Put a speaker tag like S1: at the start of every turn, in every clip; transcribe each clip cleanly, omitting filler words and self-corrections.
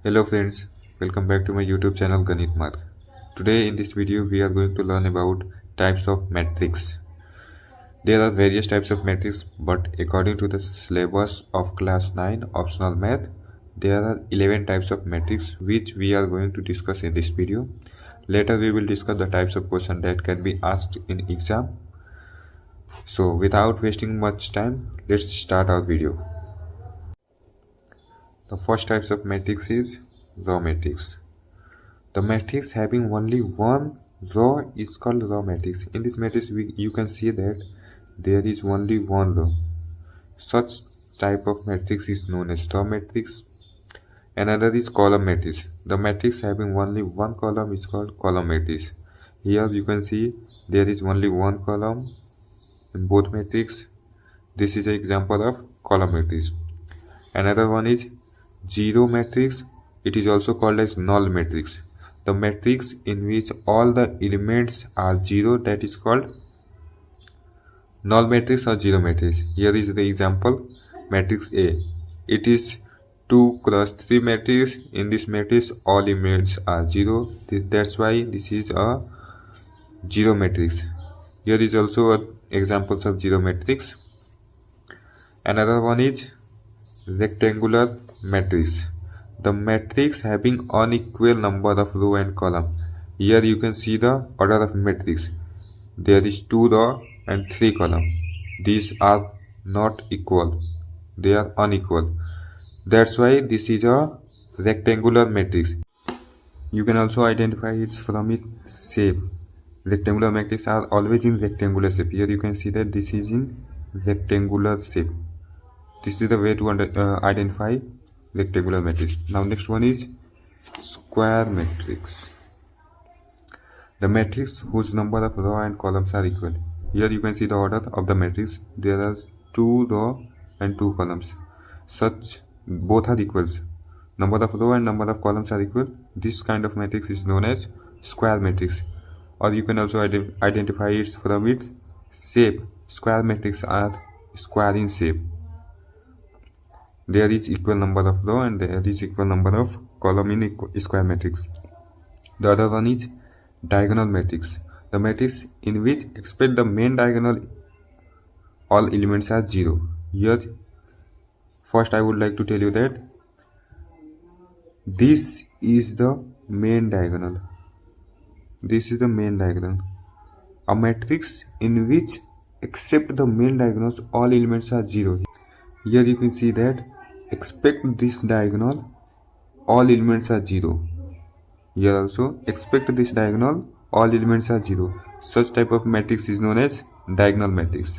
S1: Hello friends, welcome back to my YouTube channel Ganit Mark. Today in this video we are going to learn about types of matrix. There are various types of matrix, but according to the syllabus of class 9 optional math, there are 11 types of matrix which we are going to discuss in this video. Later we will discuss the types of questions that can be asked in exam. So without wasting much time, let's start our video. The first types of matrix is raw matrix. The matrix having only one row is called raw matrix. In this matrix, you can see that there is only one row. Such type of matrix is known as raw matrix. Another is column matrix. The matrix having only one column is called column matrix. Here you can see there is only one column in both matrix. This is an example of column matrix. Another one is zero matrix. It is also called as null matrix. The matrix in which all the elements are zero, that is called null matrix or zero matrix. Here is the example, matrix A. It is 2 cross 3 matrix. In this matrix all elements are zero. That's why this is a zero matrix. Here is also examples of zero matrix. Another one is rectangular matrix. The matrix having unequal number of row and column. Here you can see the order of matrix. There is 2 row and 3 column. These are not equal. They are unequal. That's why this is a rectangular matrix. You can also identify it from its shape. Rectangular matrices are always in rectangular shape. Here you can see that this is in rectangular shape. This is the way to identify rectangular matrix. Now next one is square matrix. The matrix whose number of row and columns are equal. Here you can see the order of the matrix. There are 2 row and 2 columns. Such both are equals. Number of row and number of columns are equal. This kind of matrix is known as square matrix. Or you can also identify it from its shape. Square matrix are square in shape. There is equal number of row and there is equal number of column in square matrix. The other one is diagonal matrix. The matrix in which except the main diagonal all elements are zero. Here first I would like to tell you that this is the main diagonal. This is the main diagonal. A matrix in which except the main diagonals all elements are zero. Here you can see that expect this diagonal all elements are zero. Here also expect this diagonal all elements are zero. Such type of matrix is known as diagonal matrix.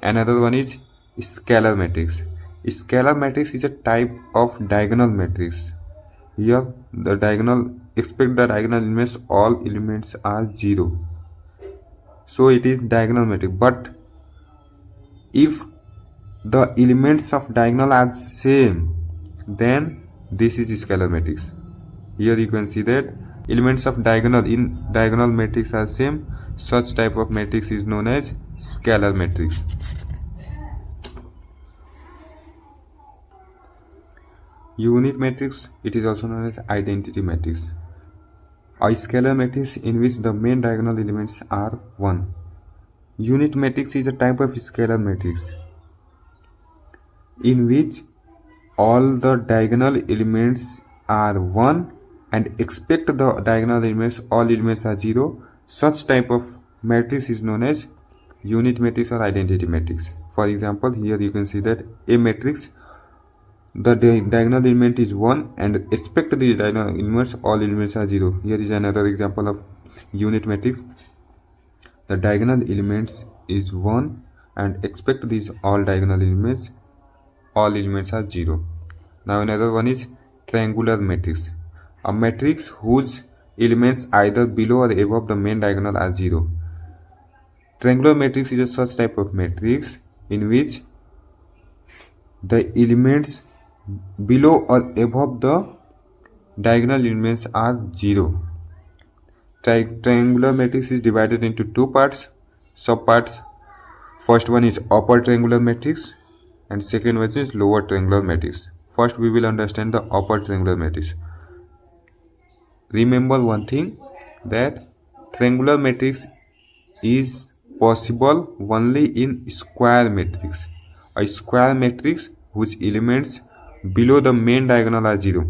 S1: Another one is scalar matrix. Scalar matrix is a type of diagonal matrix. Here the diagonal expect the diagonal elements all elements are zero. So it is diagonal matrix. But if the elements of diagonal are same, then this is scalar matrix. Here you can see that elements of diagonal in diagonal matrix are same. Such type of matrix is known as scalar matrix. Unit matrix, it is also known as identity matrix. A scalar matrix in which the main diagonal elements are 1. Unit matrix is a type of scalar matrix in which all the diagonal elements are 1 and expect the diagonal elements all elements are 0. Such type of matrix is known as unit matrix or identity matrix. For example, here you can see that a matrix, the diagonal element is 1 and expect the diagonal elements all elements are 0. Here is another example of unit matrix. The diagonal elements is 1 and expect these all diagonal elements all elements are 0. Now another one is triangular matrix. A matrix whose elements either below or above the main diagonal are 0. Triangular matrix is a such type of matrix in which the elements below or above the diagonal elements are 0. Triangular matrix is divided into 2 parts, subparts. First one is upper triangular matrix and second one is lower triangular matrix. first we will understand the upper triangular matrix. Remember one thing, that triangular matrix is possible only in square matrix. A square matrix whose elements below the main diagonal are 0.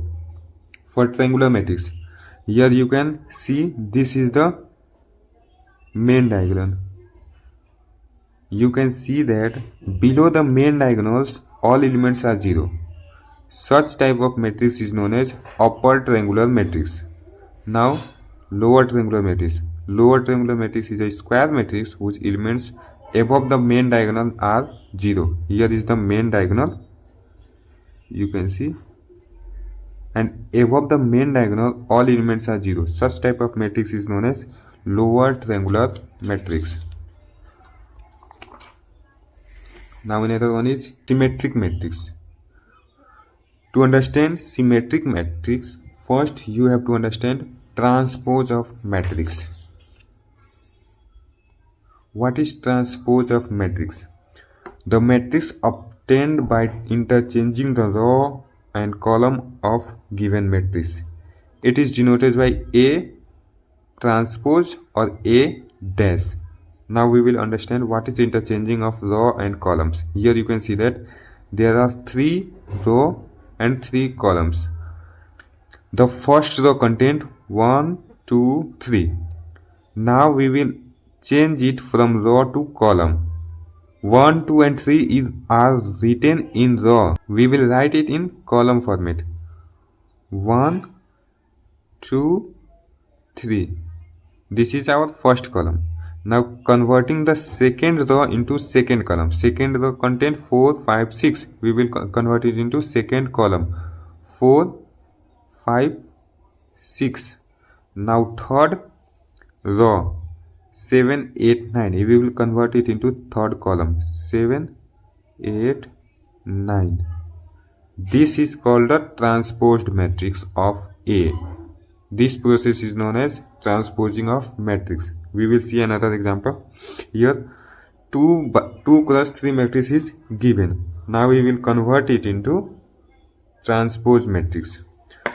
S1: For triangular matrix, here you can see this is the main diagonal. You can see that below the main diagonals all elements are 0. Such type of matrix is known as upper triangular matrix. Now lower triangular matrix. Lower triangular matrix is a square matrix whose elements above the main diagonal are 0. Here is the main diagonal, you can see, and above the main diagonal all elements are 0. Such type of matrix is known as lower triangular matrix. Now another one is symmetric matrix. To understand symmetric matrix, first you have to understand transpose of matrix. What is transpose of matrix? The matrix obtained by interchanging the row and column of given matrix. It is denoted by A transpose or A dash. Now we will understand what is interchanging of row and columns. Here you can see that there are 3 row and 3 columns. The first row contains 1, 2, 3. Now we will change it from row to column. 1, 2 and 3 are written in row. We will write it in column format. 1, 2, 3. This is our first column. Now converting the second row into second column. Second row contains 4, 5, 6. We will convert it into second column. 4, 5, 6. Now third row 7, 8, 9. We will convert it into third column. 7, 8, 9. This is called the transposed matrix of A. This process is known as transposing of matrix. We will see another example. Here 2 cross 3 matrix is given. Now we will convert it into transpose matrix.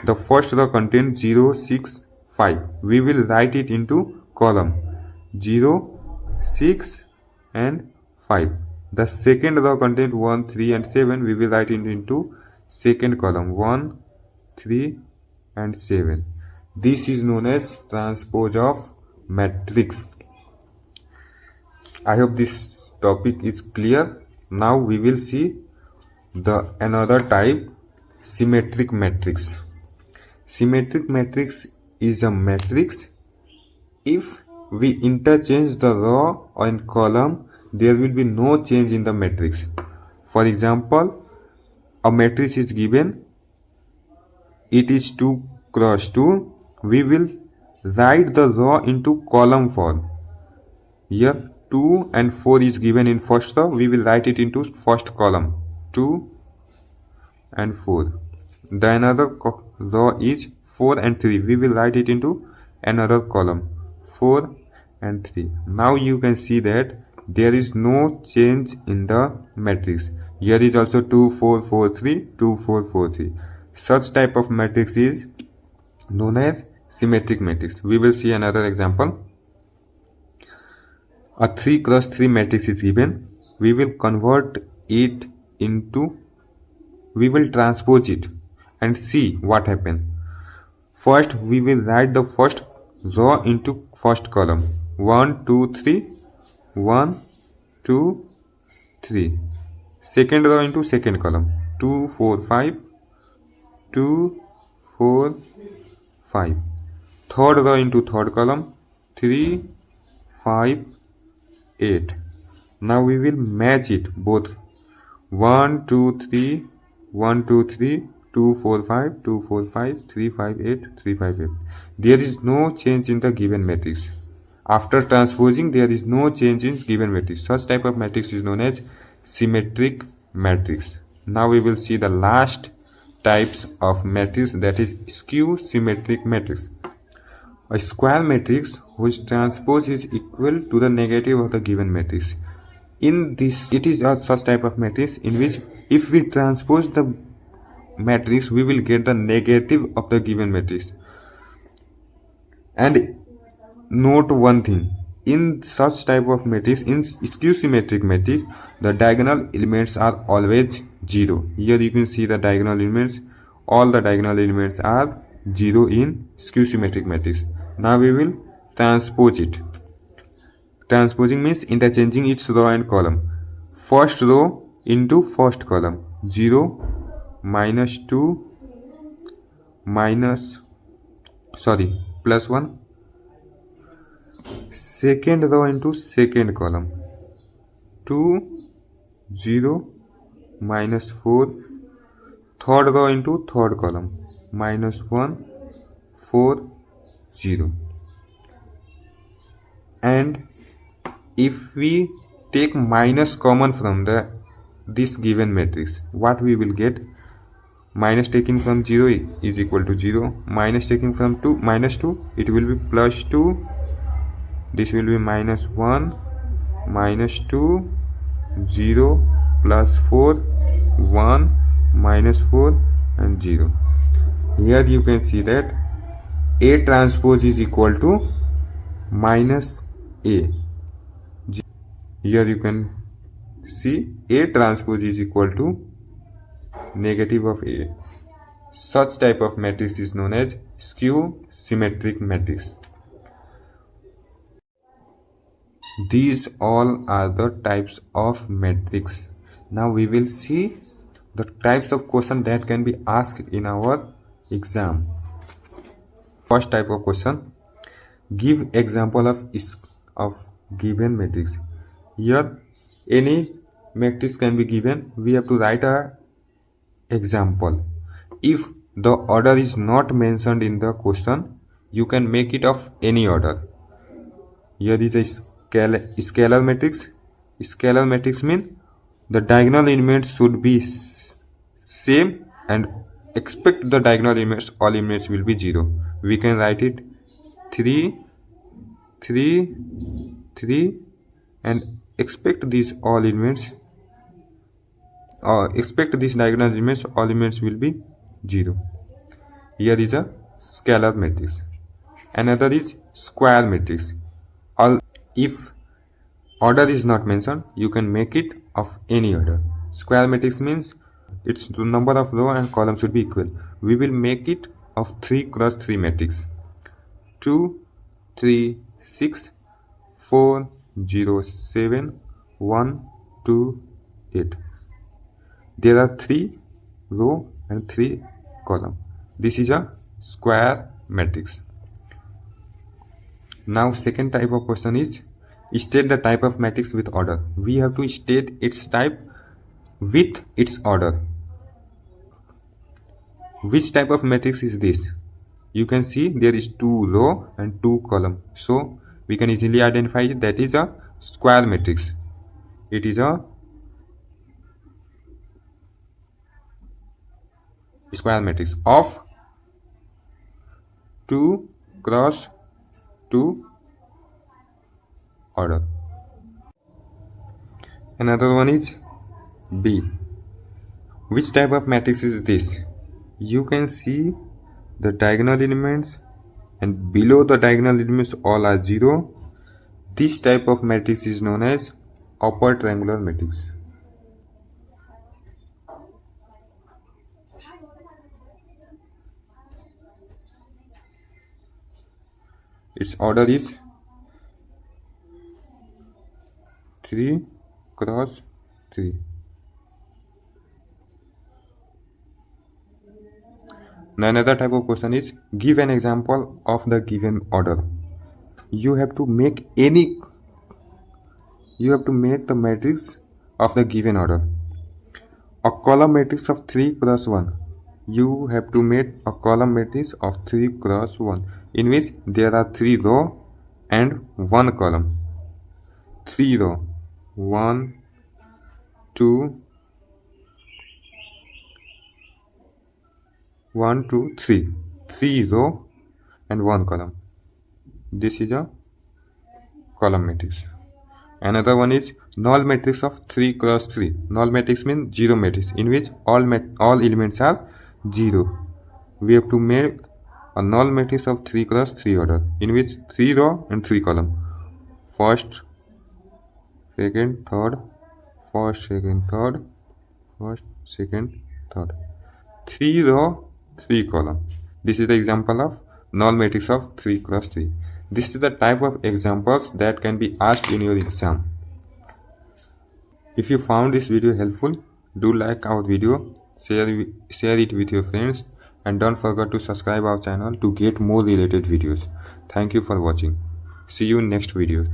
S1: The first row contains 0, 6, 5. We will write it into column 0, 6 and 5. The second row contains 1, 3 and 7. We will write it into second column 1, 3 and 7. This is known as transpose of matrix. I hope this topic is clear. Now we will see the another type, symmetric matrix. Symmetric matrix is a matrix. If we interchange the row and column, there will be no change in the matrix. For example, a matrix is given. It is 2 cross 2. We will write the row into column form. Here 2 and 4 is given in first row. We will write it into first column 2 and 4. The another row is 4 and 3. We will write it into another column 4 and 3. Now you can see that there is no change in the matrix. Here is also 2, 4, 4, 3, 2, 4, 4, 3. Such type of matrix is known as symmetric matrix. We will see another example. A 3 cross 3 matrix is given. We will convert it into, we will transpose it and see what happens. First we will write the first row into first column 1, 2, 3, 1, 2, 3. Second row into second column 2, 4, 5, 2, 4, 5. Third row into third column 3, 5, 8. Now we will match it both 1, 2, 3, 1, 2, 3, 2, 4, 5, 2, 4, 5, 3, 5, 8, 3, 5, 8. There is no change in the given matrix. After transposing, there is no change in given matrix. Such type of matrix is known as symmetric matrix. Now we will see the last types of matrix, that is skew symmetric matrix. A square matrix whose transpose is equal to the negative of the given matrix. In this, it is a such type of matrix in which if we transpose the matrix, we will get the negative of the given matrix. And note one thing, in such type of matrix, in skew symmetric matrix, the diagonal elements are always 0. Here you can see the diagonal elements, all the diagonal elements are 0 in skew symmetric matrix. Now we will transpose it. Transposing means interchanging its row and column. First row into first column, 0, minus 2, plus 1. Second row into second column, 2, 0, minus 4. Third row into third column, minus 1, 4, 0. And if we take minus common from this given matrix, what we will get? Minus taking from 0 is equal to 0. Minus taking from 2, minus 2, it will be plus 2. This will be minus 1, minus 2, 0, plus 4, 1, minus 4, and 0. Here you can see that A transpose is equal to minus A. Here you can see A transpose is equal to negative of A. Such type of matrix is known as skew symmetric matrix. These all are the types of matrix. Now we will see the types of question that can be asked in our exam. First type of question, give example of given matrix. Here any matrix can be given, we have to write a example. If the order is not mentioned in the question, you can make it of any order. Here is a scalar matrix. Scalar matrix means the diagonal elements should be same and expect the diagonal elements, all elements will be 0. We can write it 3, 3, 3, and expect these all elements, expect these diagonal elements, all elements will be 0. Here is a scalar matrix. Another is square matrix. If order is not mentioned, you can make it of any order. Square matrix means its number of row and columns should be equal. We will make it of 3 cross 3 matrix. 2, 3, 6, 4, 0, 7, 1, 2, 8. There are 3 row and 3 column. This is a square matrix. Now second type of question is state the type of matrix with order. We have to state its type with its order. Which type of matrix is this? You can see there is 2 row and 2 column. So we can easily identify it. That is a square matrix. It is a square matrix of 2 cross 2 order. Another one is B. Which type of matrix is this? You can see the diagonal elements and below the diagonal elements all are 0. This type of matrix is known as upper triangular matrix. Its order is 3 cross 3. Now another type of question is give an example of the given order. You have to make the matrix of the given order. A column matrix of 3 cross 1. You have to make a column matrix of 3 cross 1 in which there are 3 row and 1 column. 3 row, 1, 2, 1, 2, 3. 3 row and 1 column. This is a column matrix. Another one is null matrix of 3 cross 3. Null matrix means zero matrix in which all elements are 0. We have to make a null matrix of 3 cross 3 order in which 3 row and 3 column. First, second, third, first, second, third, first, second, third. 3 row, 3 column. This is the example of null matrix of 3 cross 3. This is the type of examples that can be asked in your exam. If you found this video helpful, do like our video, share it with your friends, and don't forget to subscribe our channel to get more related videos. Thank you for watching. See you in next video.